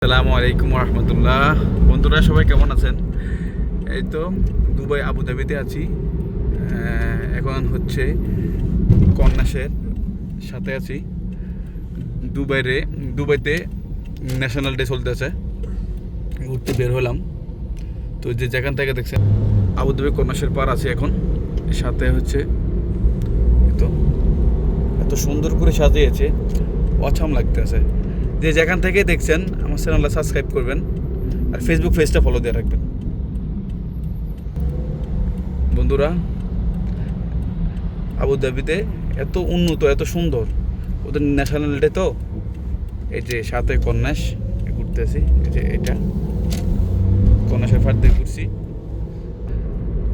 আসসালামু আলাইকুম রহমতুল্লাহ। বন্ধুরা সবাই কেমন আছেন? এই তো দুবাই আবুধাবিতে আছি। এখন হচ্ছে কন্যাসের সাথে আছি। দুবাইতে ন্যাশনাল ডে চলতেছে, ঘুরতে বের হলাম। তো যে যেখান থেকে দেখছেন আবুধাবি কন্যাসের পার আছে এখন। সাথে হচ্ছে তো এত সুন্দর করে সাজিয়েছে, অছাম লাগতেছে। যে যেখান থেকে দেখছেন আমার চ্যানেলটা সাবস্ক্রাইব করবেন আর ফেসবুক পেজটা ফলো দিয়ে রাখবেন। বন্ধুরা, আবুধাবিতে এত উন্নত, এত সুন্দর, ওদের ন্যাশনাল ডে তো। এই যে সাথে কন্যাস ঘুরতেছি, এই যে এটা কন্যাসের ফার দিয়ে ঘুরছি।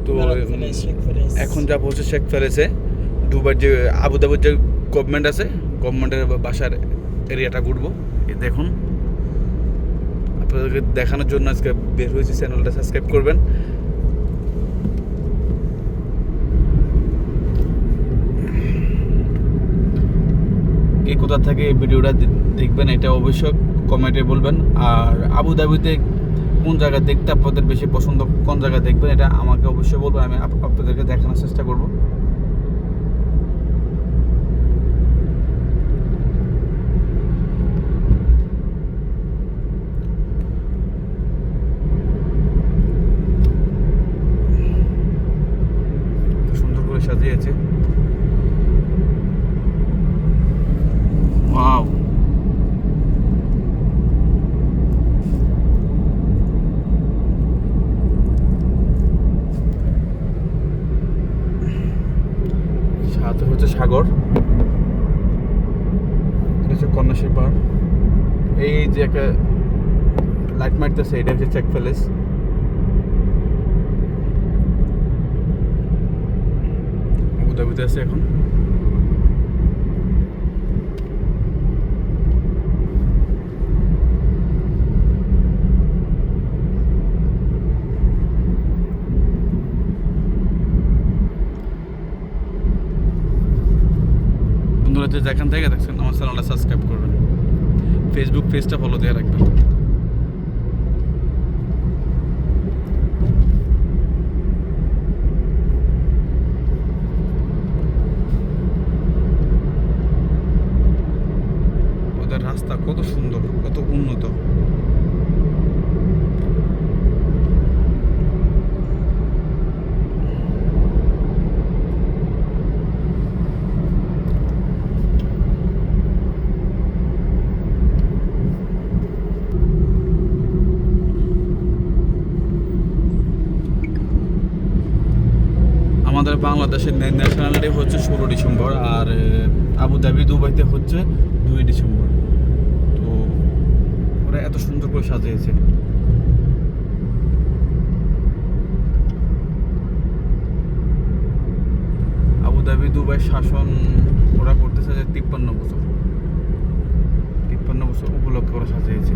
তো এখন যাব হচ্ছে শেখ ফেলেছে দুবার, যে আবুধাবির যে গভর্নমেন্ট আছে, গভর্নমেন্টের বাসার এরিয়াটা ঘুরবো। এই দেখুন, আপনাদেরকে দেখানোর জন্য আজকে বের হয়েছি। চ্যানেলটা সাবস্ক্রাইব করবেন। কে কোথা থেকে এই ভিডিওটা দেখবেন এটা অবশ্যই কমেন্টে বলবেন। আর আবুধাবিতে কোন জায়গা দেখতে আপনাদের বেশি পছন্দ, কোন জায়গা দেখবেন, এটা আমাকে অবশ্যই বলবেন। আমি আপনাদেরকে দেখানোর চেষ্টা করব। সুন্দর করে সাজিয়েছে। ওয়াও, সাথে হচ্ছে সাগর, এটা হচ্ছে কন্যাসের পার। এই যে একটা লাইট মারতেছে, এটা হচ্ছে চেক প্যালেস। আবুধাবিতে আছে এখন। বন্ধুরা, যে যেখান থেকে দেখছেন আমার চ্যানেলটা সাবস্ক্রাইব করবেন, ফেসবুক পেজটা ফলো দিয়ে রাখবেন। ওদের রাস্তা কত সুন্দর, কত উন্নত। আমাদের বাংলাদেশের ন্যাশনাল ডে হচ্ছে 16 ডিসেম্বর, আর আবুধাবি দুবাইতে হচ্ছে 2 ডিসেম্বর। তো ওরা এত সুন্দর করে সাজিয়েছে। আবুধাবি দুবাই শাসন ওরা করতেছে যে 53 বছর উপলক্ষে ওরা সাজিয়েছে।